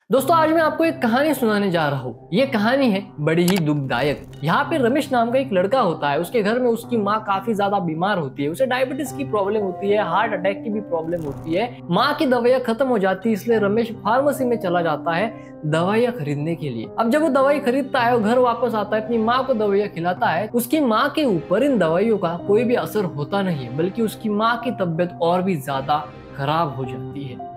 दोस्तों आज मैं आपको एक कहानी सुनाने जा रहा हूँ। ये कहानी है बड़ी ही दुखदायक। यहाँ पे रमेश नाम का एक लड़का होता है। उसके घर में उसकी माँ काफी ज्यादा बीमार होती है। उसे डायबिटीज की प्रॉब्लम होती है, हार्ट अटैक की भी प्रॉब्लम होती है। माँ की दवाइयाँ खत्म हो जाती है, इसलिए रमेश फार्मेसी में चला जाता है दवाइयाँ खरीदने के लिए। अब जब वो दवाई खरीदता है, वो घर वापस आता है, अपनी माँ को दवाइयाँ खिलाता है। उसकी माँ के ऊपर इन दवाइयों का कोई भी असर होता नहीं है, बल्कि उसकी माँ की तबीयत और भी ज्यादा खराब हो जाती है।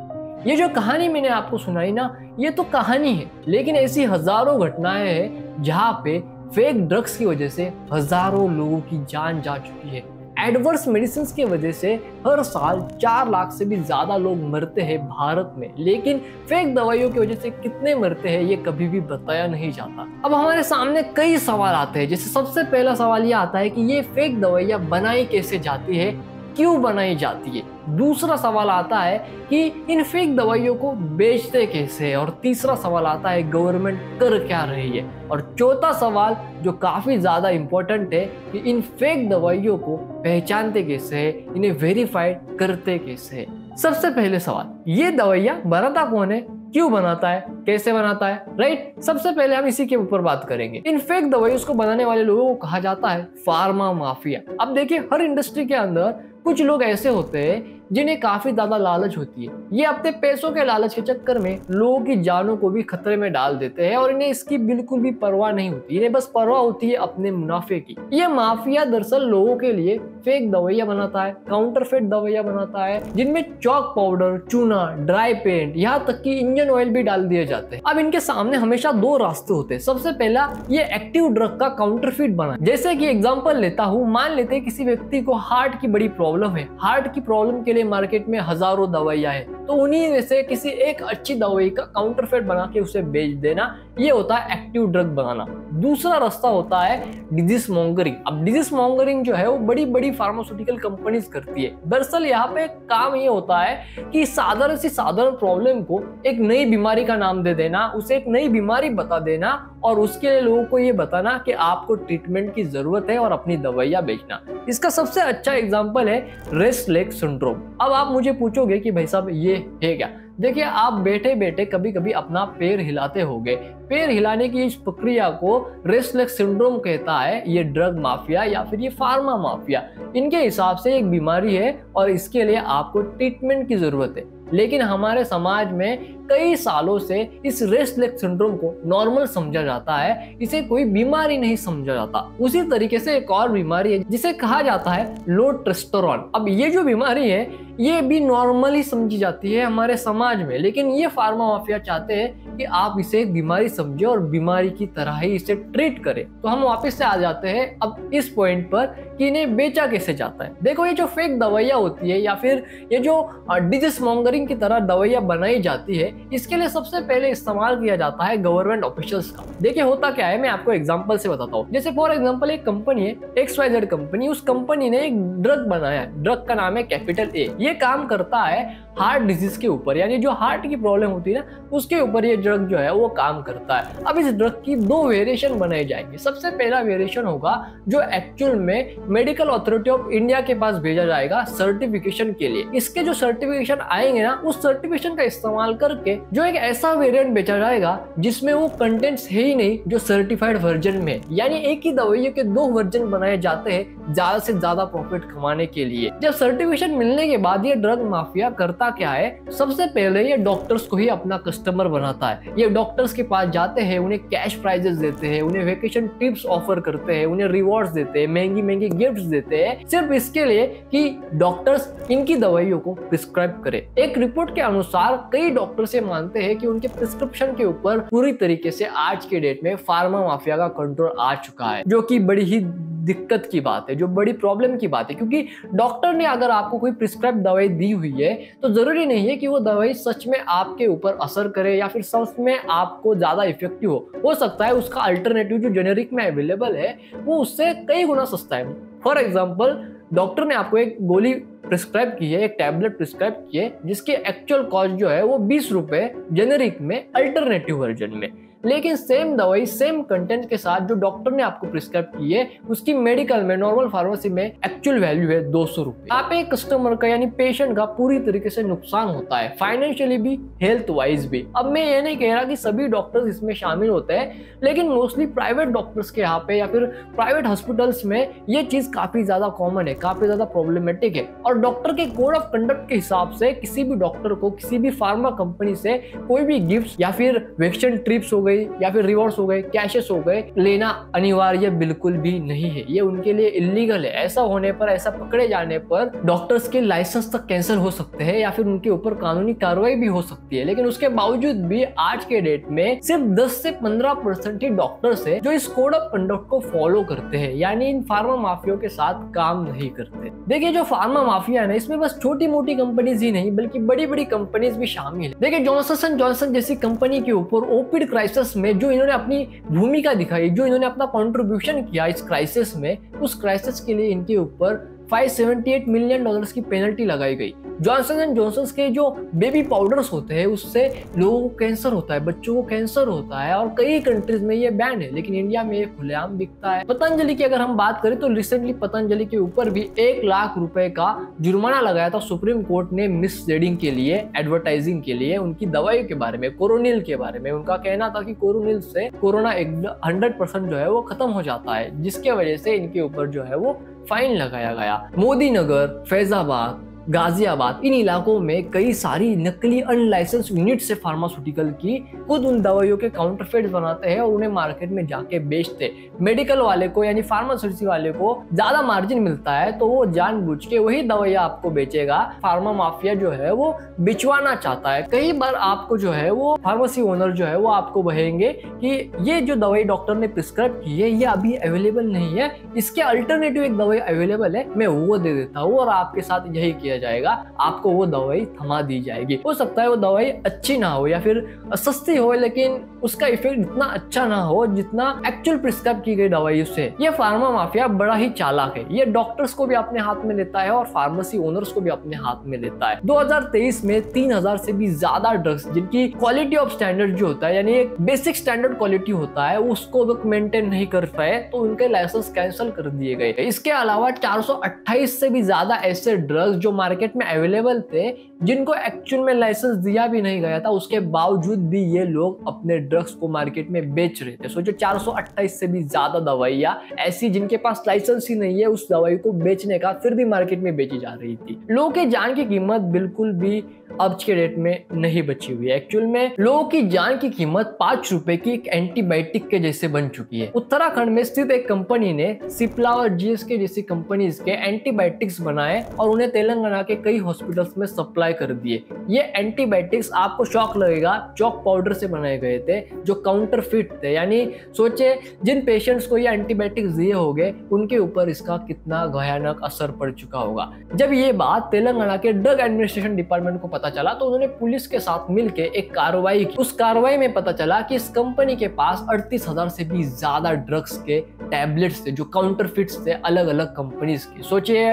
ये जो कहानी मैंने आपको सुनाई ना, ये तो कहानी है, लेकिन ऐसी हजारों घटनाएं हैं जहाँ पे फेक ड्रग्स की वजह से हजारों लोगों की जान जा चुकी है। एडवर्स मेडिसिन की वजह से हर साल 4 लाख से भी ज्यादा लोग मरते हैं भारत में, लेकिन फेक दवाइयों की वजह से कितने मरते हैं ये कभी भी बताया नहीं जाता। अब हमारे सामने कई सवाल आते हैं। जैसे सबसे पहला सवाल ये आता है कि ये फेक दवाइयाँ बनाई कैसे जाती है, क्यों बनाई जाती है। दूसरा सवाल आता है कि इन फेक दवाइयों को बेचते कैसे है, और तीसरा सवाल आता है गवर्नमेंट कर क्या रही है। और चौथा सवाल जो काफी ज्यादा इंपॉर्टेंट है कि इन फेक दवाइयों को पहचानते कैसे है, इन्हें वेरीफाइड करते कैसे है। सबसे पहले सवाल, ये दवाइयाँ बनाता कौन है, क्यों बनाता है, कैसे बनाता है, राइट। सबसे पहले हम इसी के ऊपर बात करेंगे। इन फेक दवाइयों को बनाने वाले लोगों को कहा जाता है फार्मा माफिया। अब देखिए, हर इंडस्ट्री के अंदर कुछ लोग ऐसे होते हैं जिन्हें काफी ज्यादा लालच होती है। ये अपने पैसों के लालच के चक्कर में लोगों की जानों को भी खतरे में डाल देते हैं, और इन्हें इसकी बिल्कुल भी परवाह नहीं होती। इन्हें बस परवाह होती है अपने मुनाफे की। ये माफिया दरअसल लोगों के लिए फेक दवाइयां बनाता है, काउंटरफेट दवाइयां बनाता है, जिनमें चौक पाउडर, चूना, ड्राई पेंट, यहाँ तक कि इंजन ऑयल भी डाल दिए जाते हैं। अब इनके सामने हमेशा दो रास्ते होते हैं। सबसे पहला, ये एक्टिव ड्रग का काउंटरफेट बना। जैसे कि एग्जांपल लेता हूँ, मान लेते हैं किसी व्यक्ति को हार्ट की बड़ी प्रॉब्लम है। हार्ट की प्रॉब्लम के लिए मार्केट में हजारों दवाइयां हैं, तो उन्हीं में से किसी एक अच्छी दवाई का काउंटरफेट बना के उसे बेच देना, ये होता है एक्टिव ड्रग बनाना। दूसरा रास्ता होता है डिजीज मॉन्गरिंग। अब डिजीज मॉन्गरिंग जो है वो बड़ी बड़ी फार्मास्यूटिकल कंपनीज करती है। दरअसल यहाँ पे काम ये होता है कि साधारण सी साधारण प्रॉब्लम को एक नई बीमारी का नाम दे देना, उसे एक नई बीमारी बता देना, और उसके लिए लोगों को ये बताना कि आपको ट्रीटमेंट की जरूरत है और अपनी दवाइयां बेचना। इसका सबसे अच्छा एग्जांपल है रेस्ट सिंड्रोम। अब आप मुझे पूछोगे कि भाई साहब ये है क्या। देखिए, आप बैठे बैठे कभी कभी अपना पैर हिलाते होंगे। पैर हिलाने की इस प्रक्रिया को रेस्टलेस सिंड्रोम कहता है ये ड्रग माफिया या फिर ये फार्मा माफिया। इनके हिसाब से एक बीमारी है और इसके लिए आपको ट्रीटमेंट की जरूरत है। लेकिन हमारे समाज में कई सालों से इस रेस्टलेस सिंड्रोम को नॉर्मल समझा जाता है, इसे कोई बीमारी नहीं समझा जाता। उसी तरीके से एक और बीमारी है जिसे कहा जाता है लो टेस्टोस्टेरोन। अब ये जो बीमारी है ये भी नॉर्मल ही समझी जाती है हमारे समाज में, लेकिन ये फार्मा माफिया चाहते हैं कि आप इसे एक बीमारी समझे और बीमारी की तरह ही इसे ट्रीट करें। तो हम वापस से आ जाते हैं अब इस पॉइंट पर कि इन्हें बेचा कैसे जाता है। देखो, ये जो फेक दवाइयां होती है या फिर ये जो डिजीज मॉन्गरिंग की तरह दवाइयां बनाई जाती है, इसके लिए सबसे पहले इस्तेमाल किया जाता है गवर्नमेंट ऑफिशियल्स का। देखिए, होता क्या है, मैं आपको एग्जांपल से बताता हूँ। जैसे फॉर एग्जांपल एक कंपनी है XYZ कंपनी, उस कंपनी ने एक ड्रग बनाया है। ड्रग का नाम है कैपिटल A। ये काम करता है हार्ट डिजीज के ऊपर, यानी जो हार्ट की प्रॉब्लम होती है ना, उसके ऊपर ये ड्रग जो है वो काम करता है। अब इस ड्रग की 2 वेरिएशन बनाए जाएंगे। सबसे पहला वेरिएशन होगा जो एक्चुअल में मेडिकल अथॉरिटी ऑफ इंडिया के पास भेजा जाएगा सर्टिफिकेशन के लिए। इसके जो सर्टिफिकेशन आएंगे ना, उस सर्टिफिकेशन का इस्तेमाल करके जो एक ऐसा वेरिएंट बेचा जाएगा जिसमें वो कंटेंट्स है ही नहीं जो सर्टिफाइड वर्जन में, यानी एक ही दवाइयों के 2 वर्जन बनाए जाते हैं ज्यादा से ज्यादा प्रॉफिट कमाने के लिए। जब सर्टिफिकेशन मिलने के बाद ये ड्रग माफिया करता क्या है, सबसे पहले ये डॉक्टर्स को ही अपना कस्टमर बनाता है। ये डॉक्टर्स के पास जाते हैं, उन्हें कैश प्राइजेस देते हैं, उन्हें वेकेशन टिप्स ऑफर करते हैं, उन्हें रिवॉर्ड्स देते हैं, महंगी महंगी गिफ्ट्स देते हैं, सिर्फ इसके लिए कि डॉक्टर्स इनकी दवाइयों को प्रिस्क्राइब करें। एक रिपोर्ट के अनुसार कई डॉक्टर्स ये मानते हैं कि उनके प्रिस्क्रिप्शन के ऊपर पूरी तरीके से आज के डेट में फार्मा माफिया का कंट्रोल आ चुका है, जो कि बड़ी ही दिक्कत की बात है, जो बड़ी प्रॉब्लम की बात है। क्योंकि डॉक्टर ने अगर आपको कोई प्रिस्क्राइब दवाई दी हुई है तो जरूरी नहीं है कि वो दवाई सच में आपके ऊपर असर करे या फिर सच में आपको ज्यादा इफेक्टिव हो सकता है उसका अल्टरनेटिव जो जेनेरिक में अवेलेबल है वो उससे कई गुना सस्ता है। फॉर एग्जाम्पल, डॉक्टर ने आपको एक गोली प्रिस्क्राइब की है, एक टैबलेट प्रिस्क्राइब की है जिसकी एक्चुअल कॉस्ट जो है वो 20 रुपए जेनेरिक में अल्टरनेटिव वर्जन में, लेकिन सेम दवाई सेम कंटेंट के साथ जो डॉक्टर ने आपको प्रिस्क्राइब की है उसकी मेडिकल में नॉर्मल फार्मेसी में एक्चुअल वैल्यू है 200 रुपए। यहाँ पे कस्टमर का यानी पेशेंट का पूरी तरीके से नुकसान होता है, फाइनेंशियली भी, हेल्थ वाइज भी। अब मैं ये नहीं कह रहा कि सभी डॉक्टर्स इसमें शामिल होते हैं, लेकिन मोस्टली प्राइवेट डॉक्टर्स के यहाँ पे या फिर प्राइवेट हॉस्पिटल्स में ये चीज काफी ज्यादा कॉमन है, काफी ज्यादा प्रॉब्लमेटिक है। और डॉक्टर के कोड ऑफ कंडक्ट के हिसाब से किसी भी डॉक्टर को किसी भी फार्मा कंपनी से कोई भी गिफ्ट या फिर वैक्सीन ट्रिप्स हो गई या फिर रिवॉर्ड्स हो गए, कैशेस हो गए, लेना अनिवार्य बिल्कुल भी नहीं है। ये उनके लिए इलीगल है। ऐसा होने पर, ऐसा पकड़े जाने पर डॉक्टर्स के लाइसेंस तक कैंसिल हो सकते हैं या फिर उनके ऊपर कानूनी कार्रवाई भी हो सकती है। लेकिन उसके बावजूद भी आज के डेट में सिर्फ 10 से 15% ही डॉक्टर्स है जो इस कोड ऑफ कंडक्ट को फॉलो करते हैं, यानी इन फार्मा माफिया के साथ काम नहीं करते। देखिए जो फार्मा माफिया है ना, इसमें बस छोटी मोटी कंपनीज ही नहीं बल्कि बड़ी बड़ी कंपनीज भी शामिल है। देखिए जॉनसन एंड जॉनसन जैसी कंपनी के ऊपर ओपिड क्राइसिस में जो इन्होंने अपनी भूमिका दिखाई, जो इन्होंने अपना कंट्रीब्यूशन किया इस क्राइसिस में, उस क्राइसिस के लिए इनके ऊपर $578 मिलियन की पेनल्टी लगाई गई। जॉनसन एंड जॉनसन के जो बेबी पाउडर्स होते हैं उससे लोगों को कैंसर होता है, बच्चों को कैंसर होता है और कई कंट्रीज में ये बैन है, लेकिन इंडिया में ये खुलेआम बिकता है। पतंजलि की अगर हम बात करें तो रिसेंटली पतंजलि के ऊपर भी 1 लाख रुपए का जुर्माना लगाया था सुप्रीम कोर्ट ने मिसलीडिंग के लिए, एडवर्टाइजिंग के लिए, उनकी दवाई के बारे में, कोरोनिल के बारे में। उनका कहना था कि कोरोनिल से कोरोना 100% जो है वो खत्म हो जाता है, जिसके वजह से इनके ऊपर जो है वो फाइन लगाया गया। मोदी नगर, फैजाबाद, गाजियाबाद, इन इलाकों में कई सारी नकली अनलाइसेंस यूनिट से फार्मास्यूटिकल की खुद उन दवाइयों के काउंटरफेट बनाते हैं और उन्हें मार्केट में जाके बेचते। मेडिकल वाले को यानी फार्मास्यूटिकल वाले को ज्यादा मार्जिन मिलता है तो वो जानबूझ के वही दवाइयां आपको बेचेगा। फार्मा माफिया जो है वो बिचवाना चाहता है। कई बार आपको जो है वो फार्मेसी ओनर जो है वो आपको कहेंगे कि ये जो दवाई डॉक्टर ने प्रिस्क्राइब की है ये अभी अवेलेबल नहीं है, इसके अल्टरनेटिव एक दवाई अवेलेबल है, मैं वो दे देता हूँ और आपके साथ यही किया जाएगा, आपको वो दवाई थमा दी जाएगी। हो सकता है वो दवाई अच्छी ना हो या फिर सस्ती हो, लेकिन उसका इफेक्ट इतना अच्छा ना हो जितना एक्चुअल प्रिस्क्राइब की गई दवाई से। ये फार्मा माफिया बड़ा ही चालाक है। ये डॉक्टर्स को भी अपने हाथ में लेता है और फार्मेसी ओनर्स को भी अपने हाथ में लेता है। 2023 में 3000 से भी ज्यादा ड्रग्स जिनकी क्वालिटी ऑफ स्टैंडर्ड जो होता है यानी एक बेसिक स्टैंडर्ड क्वालिटी होता है उसको मेंटेन नहीं कर पाए तो उनके लाइसेंस कैंसिल कर दिए गए। इसके अलावा 428 से भी ज्यादा ऐसे ड्रग्स जो मार्केट में अवेलेबल थे जिनको एक्चुअल में लाइसेंस दिया भी नहीं गया था, उसके बावजूद भी ये लोग अपने ड्रग्स को मार्केट में बेच रहे थे। सोचो 428 से भी ज्यादा दवाइयां ऐसी जिनके पास लाइसेंस ही नहीं है उस दवाई को बेचने का, फिर भी मार्केट में बेची जा रही थी। लोगों की जान की कीमत बिल्कुल भी आज के डेट में नहीं बची हुई है। एक्चुअल में लोगों की जान की कीमत 5 रुपए की एक एंटीबायोटिक के जैसे बन चुकी है। उत्तराखंड में स्थित एक कंपनी ने सिप्ला और जीएसके जैसी कंपनीज के एंटीबायोटिक्स बनाए और उन्हें तेलंगाना के कई हॉस्पिटल्स में सप्लाई कर दिए। ये एंटीबायोटिक्स आपको शॉक लगेगा, चॉक पाउडर से बनाए गए थे जो काउंटरफिट थे। यानी सोचे जिन पेशेंट्स को ये एंटीबायोटिक्स दिए होंगे उनके ऊपर इसका कितना भयानक असर पड़ चुका होगा। जब ये बात तेलंगाना के ड्रग एडमिनिस्ट्रेशन डिपार्टमेंट को पता चला तो उन्होंने पुलिस के साथ मिलकर एक कार्रवाई की। उस कार्रवाई में पता चला कि इस कंपनी के पास 38,000 से भी ज्यादा ड्रग्स के टैबलेट्स थे जो काउंटरफिट्स थे अलग अलग कंपनीज के। सोचिए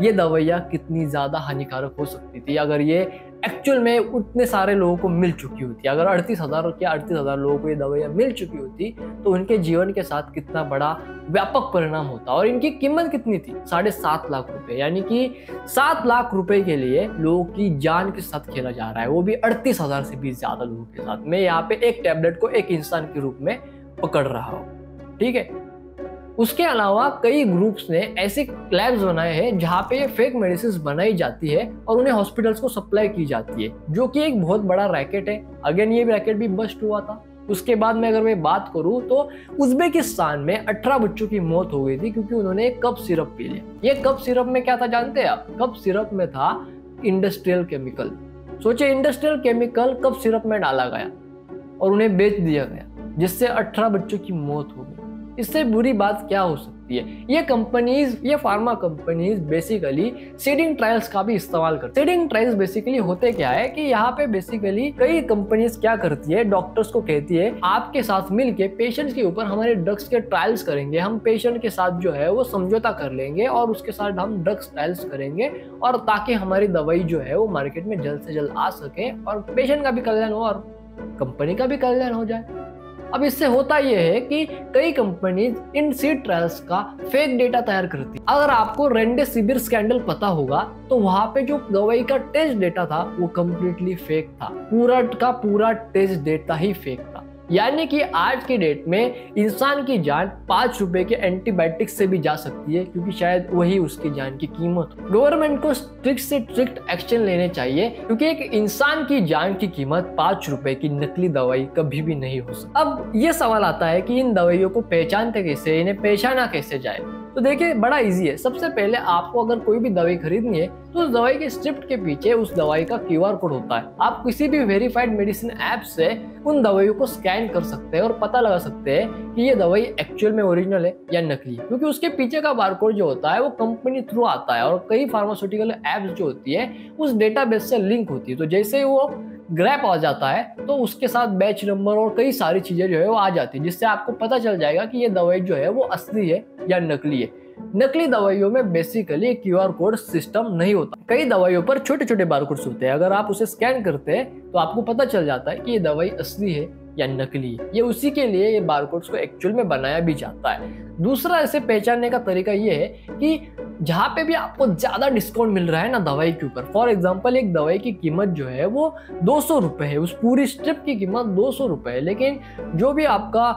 ये दवाइयां कितनी ज्यादा हानिकारक हो सकती थी अगर ये एक्चुअल में उतने सारे लोगों को मिल चुकी होती। अगर 38,000 लोगों को ये दवाइयां मिल चुकी होती तो उनके जीवन के साथ कितना बड़ा व्यापक परिणाम होता। और इनकी कीमत कितनी थी? 7.5 लाख रुपए, यानी कि 7 लाख रुपए के लिए लोगों की जान के साथ खेला जा रहा है, वो भी 38,000 से भी ज्यादा लोगों के साथ। मैं यहाँ पे एक टैबलेट को एक इंसान के रूप में पकड़ रहा हूँ, ठीक है। उसके अलावा कई ग्रुप्स ने ऐसे लैब्स बनाए हैं जहाँ पे ये फेक मेडिसिन बनाई जाती है और उन्हें हॉस्पिटल्स को सप्लाई की जाती है, जो कि एक बहुत बड़ा रैकेट है। अगेन ये रैकेट भी बस्ट हुआ था। उसके बाद में अगर मैं बात करूं तो उज्बेकिस्तान में 18 बच्चों की मौत हो गई थी क्योंकि उन्होंने एक कप सिरप पी लिया। ये कप सिरप में क्या था जानते हैं आप? कप सिरप में था इंडस्ट्रियल केमिकल। सोचिए इंडस्ट्रियल केमिकल कप सिरप में डाला गया और उन्हें बेच दिया गया, जिससे 18 बच्चों की मौत हो गई। इससे बुरी बात क्या हो सकती है? ये pharma companies basically seeding trials का भी इस्तेमाल करती है। सीडिंग ट्रायल्स बेसिकली होते क्या है कि यहाँ पे बेसिकली कई कंपनीज क्या करती है, डॉक्टर्स को कहती है आपके साथ मिलके पेशेंट्स के ऊपर हमारे ड्रग्स के ट्रायल्स करेंगे, हम पेशेंट के साथ जो है वो समझौता कर लेंगे और उसके साथ हम ड्रग्स ट्रायल्स करेंगे, और ताकि हमारी दवाई जो है वो मार्केट में जल्द से जल्द आ सके और पेशेंट का भी कल्याण हो और कंपनी का भी कल्याण हो जाए। अब इससे होता यह है कि कई कंपनीज इन सीड ट्रायल्स का फेक डेटा तैयार करती है। अगर आपको रेमडेसिविर स्कैंडल पता होगा तो वहां पे जो दवाई का टेस्ट डेटा था वो कम्प्लीटली फेक था, पूरा का पूरा टेस्ट डेटा ही फेक था। यानी कि आज के डेट में इंसान की जान 5 रुपए के एंटीबायोटिक से भी जा सकती है, क्योंकि शायद वही उसकी जान की कीमत हो। गवर्नमेंट को स्ट्रिक्ट से स्ट्रिक्ट एक्शन लेने चाहिए, क्योंकि एक इंसान की जान की कीमत 5 रुपए की नकली दवाई कभी भी नहीं हो सकती। अब ये सवाल आता है कि इन दवाइयों को पहचानते कैसे, इन्हें पहचाना कैसे जाए? तो देखिए बड़ा इजी है। सबसे पहले आपको अगर कोई भी दवाई खरीदनी है तो उस दवाई के स्क्रिप्ट के पीछे उस दवाई का QR कोड होता है। आप किसी भी वेरीफाइड मेडिसिन ऐप से उन दवाइयों को स्कैन कर सकते हैं और पता लगा सकते हैं कि ये दवाई एक्चुअल में ओरिजिनल है या नकली है, क्योंकि उसके पीछे का बारकोड जो होता है वो कंपनी थ्रू आता है और कई फार्मास्यूटिकल एप्स जो होती है उस डेटाबेस से लिंक होती है। तो जैसे ही वो ग्रैप आ जाता है तो उसके साथ बैच नंबर और कई सारी चीजें जो है वो आ जाती है, जिससे आपको पता चल जाएगा कि ये दवाई जो है वो असली है या नकली है। नकली दवाइयों में बेसिकली QR कोड सिस्टम नहीं होता। कई दवाइयों पर छोटे छोटे बारकोड्स होते हैं, अगर आप उसे स्कैन करते हैं तो आपको पता चल जाता है कि ये दवाई असली है या नकली है। ये उसी के लिए ये बारकोड्स को एक्चुअल में बनाया भी जाता है। दूसरा इसे पहचानने का तरीका ये है कि जहाँ पे भी आपको ज्यादा डिस्काउंट मिल रहा है ना दवाई के ऊपर, फॉर एग्जांपल एक दवाई की कीमत जो है वो 200 रुपए है, उस पूरी स्ट्रिप की कीमत 200 रुपए है, लेकिन जो भी आपका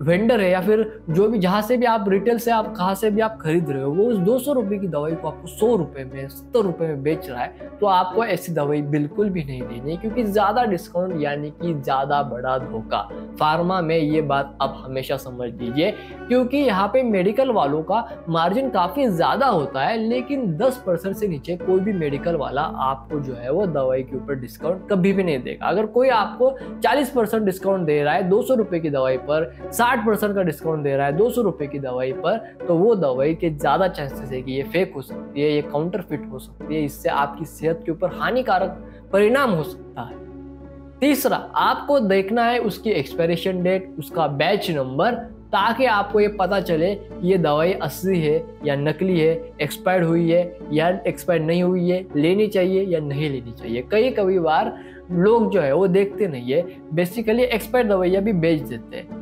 वेंडर है या फिर जो भी जहां से भी आप रिटेल से आप कहां से भी आप खरीद रहे हो, वो उस 200 रुपए की दवाई को आपको 100 रुपए में 70 रुपए में बेच रहा है, तो आपको ऐसी दवाई बिल्कुल भी नहीं लेनी, क्योंकि ज्यादा डिस्काउंट यानी कि ज्यादा बड़ा धोखा। फार्मा में ये बात आप हमेशा समझ लीजिए, क्योंकि यहाँ पे मेडिकल वालों का मार्जिन काफी ज्यादा होता है, लेकिन 10% से नीचे कोई भी मेडिकल वाला आपको जो है वो दवाई के ऊपर डिस्काउंट कभी भी नहीं देगा। अगर कोई आपको 40% डिस्काउंट दे रहा है 200 रुपए की दवाई पर, 60% का डिस्काउंट दे रहा है 200 रुपए की दवाई पर, तो वो दवाई के ज्यादा चांसेस है कि ये फेक हो सकती है, ये काउंटरफिट हो सकती है, इससे आपकी सेहत के ऊपर हानिकारक परिणाम हो सकता है। तीसरा, आपको देखना है उसकी एक्सपायरेशन डेट, उसका बैच नंबर, ताकि आपको ये पता चले कि ये दवाई असली है या नकली है, एक्सपायर्ड हुई है या एक्सपायर्ड नहीं हुई है, लेनी चाहिए या नहीं लेनी चाहिए। कई बार लोग जो है वो देखते नहीं है, बेसिकली एक्सपायर्ड दवाइयाँ भी बेच देते हैं।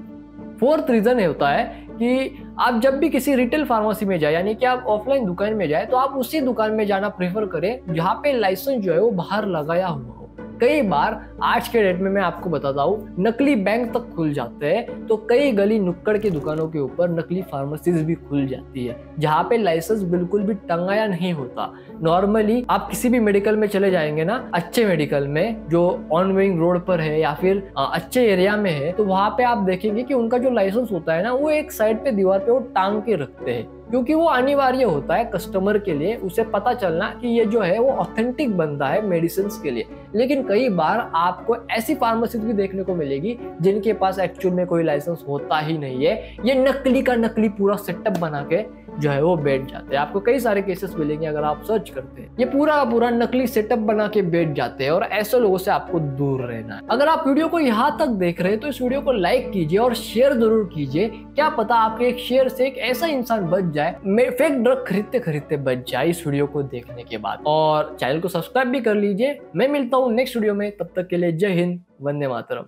फोर्थ रीजन होता है कि आप जब भी किसी रिटेल फार्मेसी में जाए, यानी कि आप ऑफलाइन दुकान में जाए, तो आप उसी दुकान में जाना प्रेफर करें जहाँ पे लाइसेंस जो है वो बाहर लगाया हुआ हो। कई बार आज के डेट में मैं आपको बताता हूँ नकली बैंक तक खुल जाते हैं, तो कई गली नुक्कड़ की दुकानों के ऊपर नकली फार्मेसीज भी खुल जाती है जहाँ पे लाइसेंस बिल्कुल भी टंगाया नहीं होता। नॉर्मली आप किसी भी मेडिकल में चले जाएंगे ना, अच्छे मेडिकल में जो ऑन गोइंग रोड पर है या फिर अच्छे एरिया में है, तो वहाँ पे आप देखेंगे कि उनका जो लाइसेंस होता है ना, वो एक साइड पे दीवार पे वो टांग के रखते हैं, क्योंकि वो अनिवार्य होता है कस्टमर के लिए, उसे पता चलना कि ये जो है वो ऑथेंटिक बनता है मेडिसिन के लिए। लेकिन कई बार आपको ऐसी फार्मेसी भी देखने को मिलेगी जिनके पास एक्चुअल में कोई लाइसेंस होता ही नहीं है, ये नकली का नकली पूरा सेटअप बना के जो है वो बैठ जाते हैं। आपको कई सारे केसेस मिलेंगे अगर आप सर्च करते हैं, ये पूरा पूरा नकली सेटअप बना के बैठ जाते हैं, और ऐसे लोगों से आपको दूर रहना है। अगर आप वीडियो को यहाँ तक देख रहे हैं तो इस वीडियो को लाइक कीजिए और शेयर जरूर कीजिए, क्या पता आपके एक शेयर से एक ऐसा इंसान बच जाए, फेक ड्रग खरीदते खरीदते बच जाए इस वीडियो को देखने के बाद। और चैनल को सब्सक्राइब भी कर लीजिए। मैं मिलता हूँ नेक्स्ट वीडियो में, तब तक के लिए जय हिंद, वंदे मातरम।